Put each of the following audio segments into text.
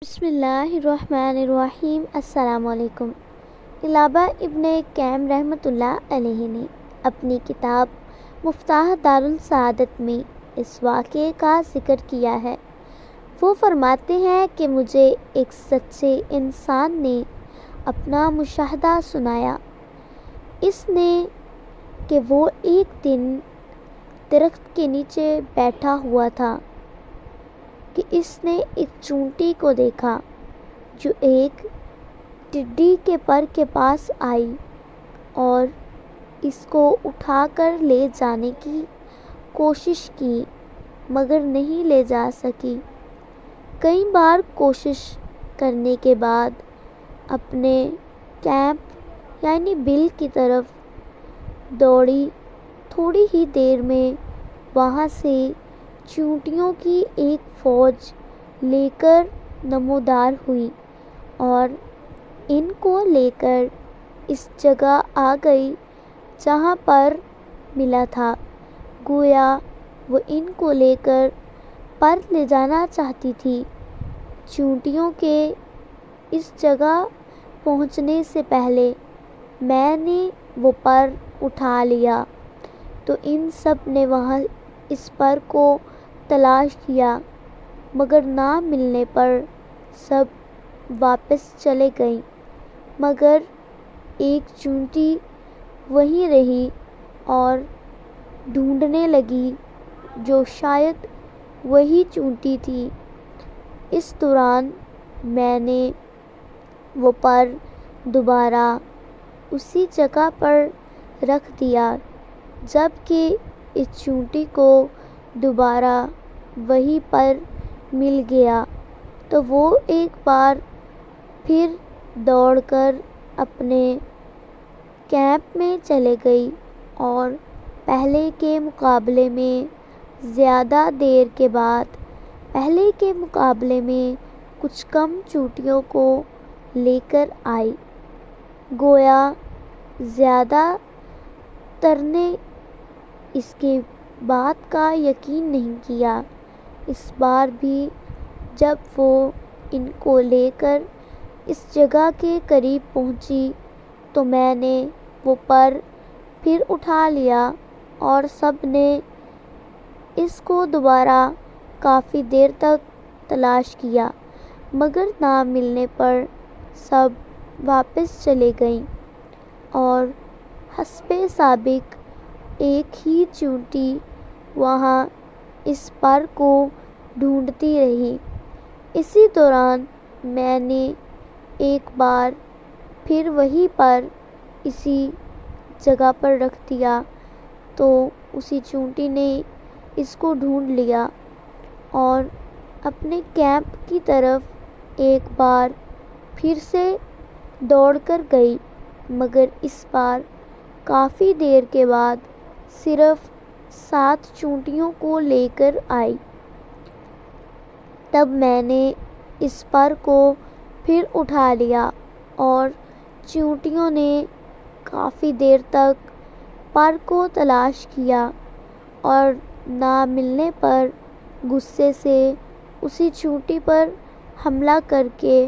بسم اللہ الرحمن الرحیم۔ السلام علیکم۔ علامہ ابن قیم رحمۃ اللہ علیہ نے اپنی کتاب مفتاح دار السعادت میں اس واقعے کا ذکر کیا ہے۔ وہ فرماتے ہیں کہ مجھے ایک سچے انسان نے اپنا مشاہدہ سنایا۔ اس نے کہ وہ ایک دن درخت کے نیچے بیٹھا ہوا تھا کہ اس نے ایک چونٹی کو دیکھا جو ایک ٹڈی کے پر کے پاس آئی اور اس کو اٹھا کر لے جانے کی کوشش کی مگر نہیں لے جا سکی۔ کئی بار کوشش کرنے کے بعد اپنے کیمپ یعنی بل کی طرف دوڑی۔ تھوڑی ہی دیر میں وہاں سے چیونٹیوں کی ایک فوج لے کر نمودار ہوئی اور ان کو لے کر اس جگہ آ گئی جہاں پر ملا تھا۔ گویا وہ ان کو لے کر پر لے جانا چاہتی تھی۔ چیونٹیوں کے اس جگہ پہنچنے سے پہلے میں نے وہ پر اٹھا لیا تو ان سب نے وہاں اس پر کو تلاش کیا مگر نہ ملنے پر سب واپس چلے گئیں، مگر ایک چیونٹی وہیں رہی اور ڈھونڈنے لگی جو شاید وہی چیونٹی تھی۔ اس دوران میں نے وہ پر دوبارہ اسی جگہ پر رکھ دیا۔ جب کہ اس چیونٹی کو دوبارہ وہی پر مل گیا تو وہ ایک بار پھر دوڑ کر اپنے کیمپ میں چلے گئی اور پہلے کے مقابلے میں زیادہ دیر کے بعد پہلے کے مقابلے میں کچھ کم چیونٹیوں کو لے کر آئی۔ گویا زیادہ تر نے اس کی بات کا یقین نہیں کیا۔ اس بار بھی جب وہ ان کو لے کر اس جگہ کے قریب پہنچی تو میں نے وہ پر پھر اٹھا لیا اور سب نے اس کو دوبارہ کافی دیر تک تلاش کیا مگر نہ ملنے پر سب واپس چلے گئیں اور حسب سابق ایک ہی چیونٹی وہاں اس پر کو ڈھونڈتی رہی۔ اسی دوران میں نے ایک بار پھر وہیں پر اسی جگہ پر رکھ دیا تو اسی چیونٹی نے اس کو ڈھونڈ لیا اور اپنے کیمپ کی طرف ایک بار پھر سے دوڑ کر گئی مگر اس بار کافی دیر کے بعد صرف 7 چیونٹیوں کو لے کر آئی۔ تب میں نے اس پر کو پھر اٹھا لیا اور چیونٹیوں نے کافی دیر تک پر کو تلاش کیا اور نہ ملنے پر غصے سے اسی چیونٹی پر حملہ کر کے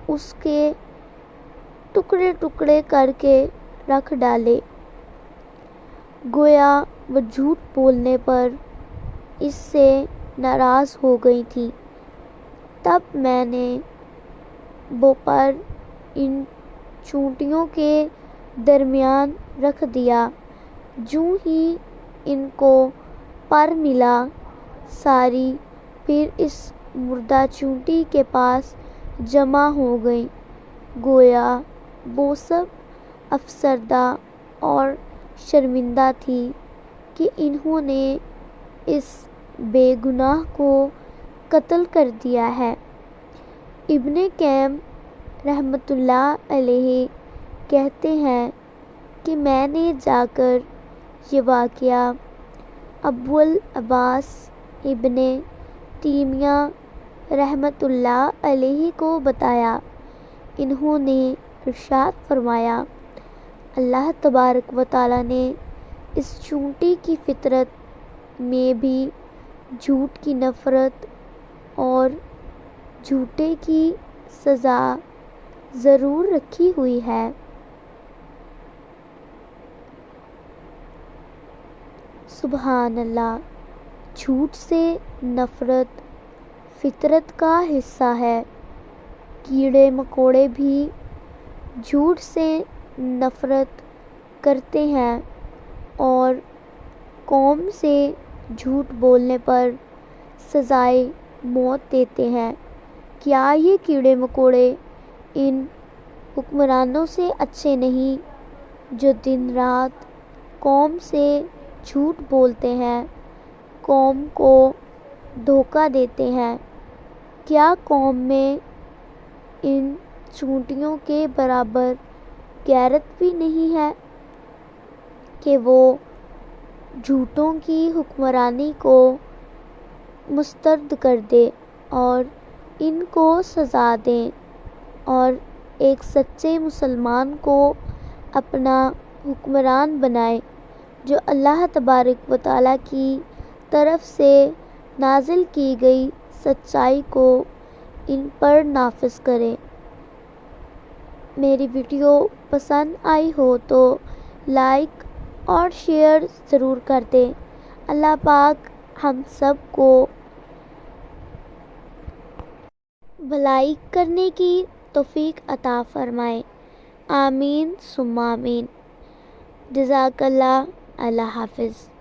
اس کے ٹکڑے ٹکڑے کر کے رکھ ڈالے۔ گویا وہ جھوٹ بولنے پر اس سے ناراض ہو گئی تھی۔ تب میں نے وہ پر ان چیونٹیوں کے درمیان رکھ دیا۔ جوں ہی ان کو پر ملا ساری پھر اس مردہ چیونٹی کے پاس جمع ہو گئیں۔ گویا وہ سب افسردہ اور شرمندہ تھی کہ انہوں نے اس بے گناہ کو قتل کر دیا ہے۔ ابن قیم رحمۃ اللہ علیہ کہتے ہیں کہ میں نے جا کر یہ واقعہ ابو العباس ابن تیمیہ رحمۃ اللہ علیہ کو بتایا۔ انہوں نے ارشاد فرمایا، اللہ تبارک و تعالیٰ نے اس چیونٹی کی فطرت میں بھی جھوٹ کی نفرت اور جھوٹے کی سزا ضرور رکھی ہوئی ہے۔ سبحان اللہ، جھوٹ سے نفرت فطرت کا حصہ ہے۔ کیڑے مکوڑے بھی جھوٹ سے نفرت کرتے ہیں اور قوم سے جھوٹ بولنے پر سزائے موت دیتے ہیں۔ کیا یہ کیڑے مکوڑے ان حکمرانوں سے اچھے نہیں جو دن رات قوم سے جھوٹ بولتے ہیں، قوم کو دھوکہ دیتے ہیں؟ کیا قوم میں ان چونٹیوں کے برابر غیرت بھی نہیں ہے کہ وہ جھوٹوں کی حکمرانی کو مسترد کر دے اور ان کو سزا دیں اور ایک سچے مسلمان کو اپنا حکمران بنائے جو اللہ تبارک و تعالیٰ کی طرف سے نازل کی گئی سچائی کو ان پر نافذ کرے۔ میری ویڈیو پسند آئی ہو تو لائک اور شیئر ضرور کر دیں۔ اللہ پاک ہم سب کو بھلائی کرنے کی توفیق عطا فرمائے، آمین ثم آمین۔ جزاک اللہ، اللہ حافظ۔